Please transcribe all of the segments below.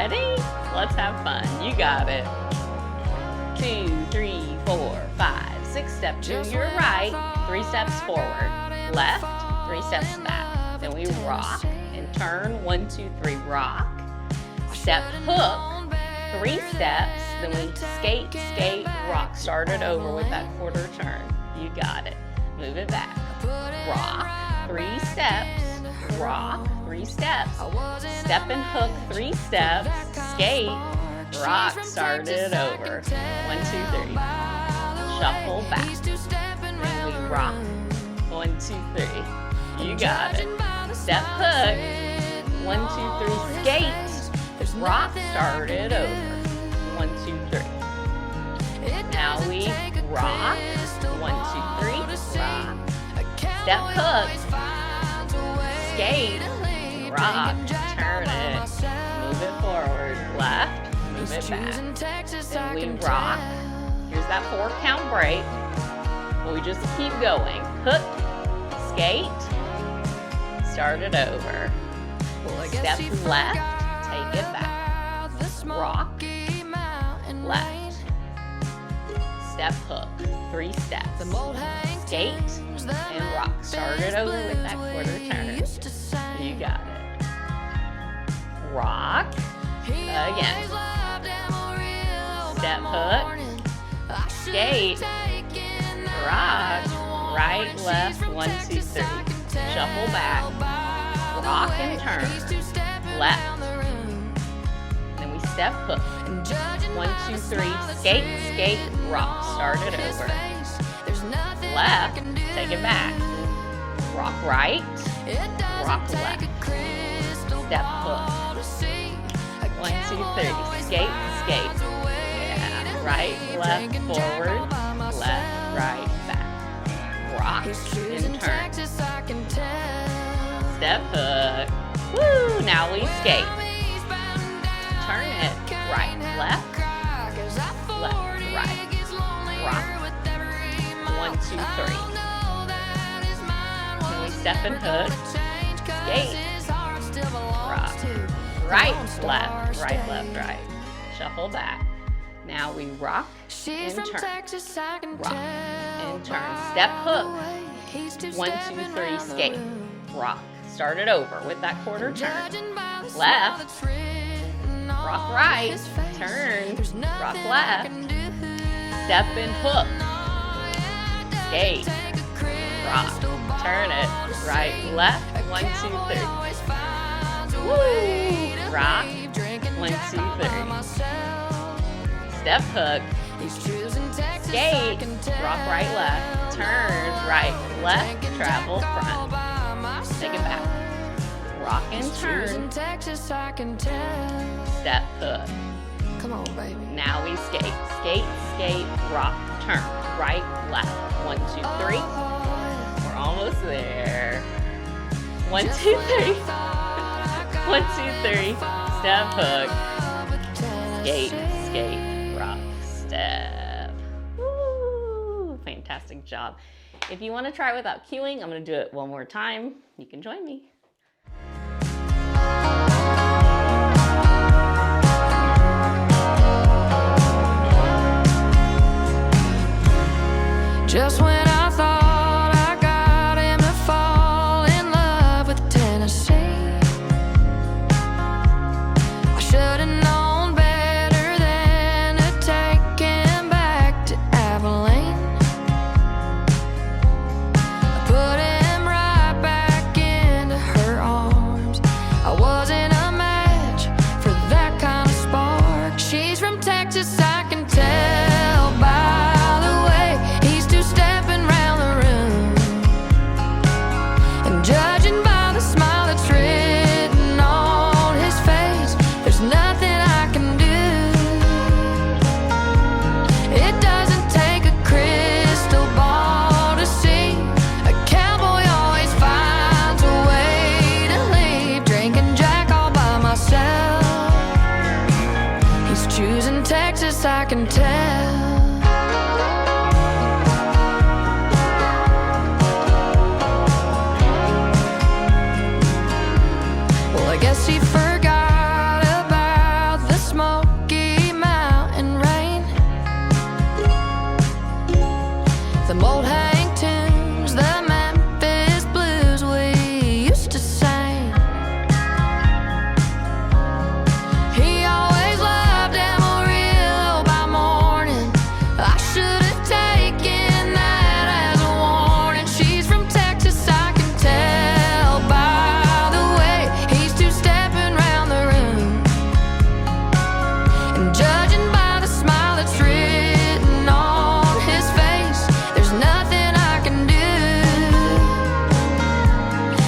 Ready? Let's have fun. You got it. 2, 3, 4, 5, 6 steps to your right, 3 steps forward. Left, 3 steps back. Then we rock and turn. 1, 2, 3, rock. Step hook, 3 steps. Then we skate, skate, rock. Start it over with that quarter turn. You got it. Move it back. Rock, 3 steps. Rock, 3 steps. Step and hook, 3 steps. Skate, rock, start it over. 1, 2, 3. Shuffle back. Then we rock. 1, 2, 3. You got it. Step hook. 1, 2, 3. Skate. Rock, start it over. 1, 2, 3. Now we rock. 1, 2, 3. Rock. Step hook. Skate. Rock. Turn it. Move it forward. Left. Move it back. Then we rock. Here's that 4 count break. We just keep going. Hook. Skate. Start it over. Step left. Take it back. Rock. Left. Step hook. 3 steps. Skate and rock. Start it over with that quarter turn. You got it. Rock. Again. Step hook. Skate. Rock. Right, left. 1, 2, 3. Shuffle back. Rock and turn. Left. Then we step hook. 1, 2, 3. Skate, skate, rock. Start it over. Left. Take it back. Rock right. Rock left. Step hook. 1, 2, 3. Skate, skate. Yeah. Right, left, forward. Left, right, back. Rock and turn. Step hook. Woo! Now we skate. Turn it. Right, left. Left, right. Rock. 1, 2, 3. Then we step and hook. Skate. Rock. Right, left, right, left, right. Shuffle back. Now we rock and turn. Rock and turn. Step hook. 1, 2, 3, skate. Rock. Start it over with that quarter turn. Left. Rock right. Turn. Rock left. Step and hook. Skate. Rock. Turn it. Right, left. 1, 2, 3. Woo! Rock. 1, 2, 3. Step hook. Skate. Rock right, left. Turn. Right, left. Travel front. Take it back. Rock and turn. Step hook. Come on, baby. Now we skate. Skate, skate, rock, turn. Right, left. 1, 2, 3. We're almost there. 1, 2, 3. 1, 2, 3. Step hook. Skate, skate, rock, step. Woo! Fantastic job. If you want to try it without cueing, I'm going to do it one more time. You can join me. Just when I thought I got him to fall in love with Tennessee, I should have known better than to take him back to Abilene. I put him right back into her arms. I wasn't a match for that kind of spark. She's from Texas, I can tell by the way he's two-stepping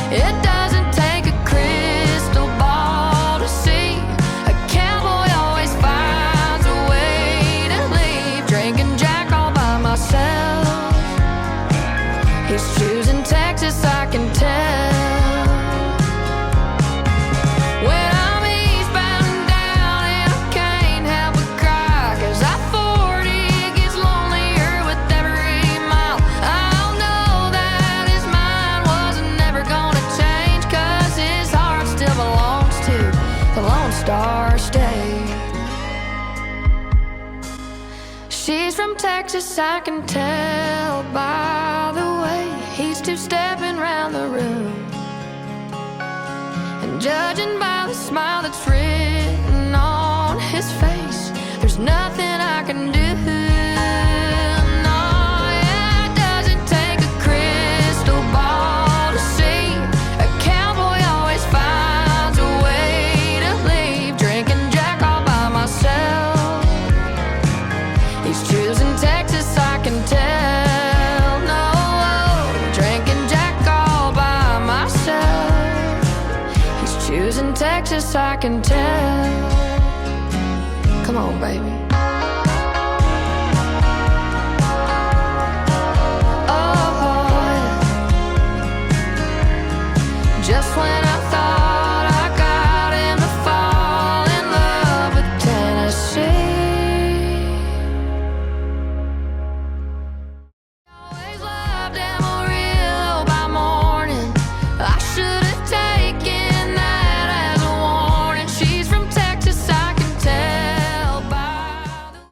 It doesn't take a crystal ball to see. A cowboy always finds a way to leave. Drinking Jack all by myself. He's choosing Texas, I can tell. When I'm eastbound and down and I can't help but cry, 'cause I-40 gets lonelier with every mile. I'll know that his mind wasn't never gonna change, 'cause his heart still belongs to the Lone Star State. She's from Texas, I can tell by the way he's two-stepping round the room. And judging by the smile that's written on his face, there's nothing I can do. No, yeah, it doesn't take a crystal ball to see. A cowboy always finds a way to leave. Drinking Jack all by myself. He's choosing Texas, I can tell. No, drinking Jack all by myself. He's choosing Texas, I can tell. Come on, baby.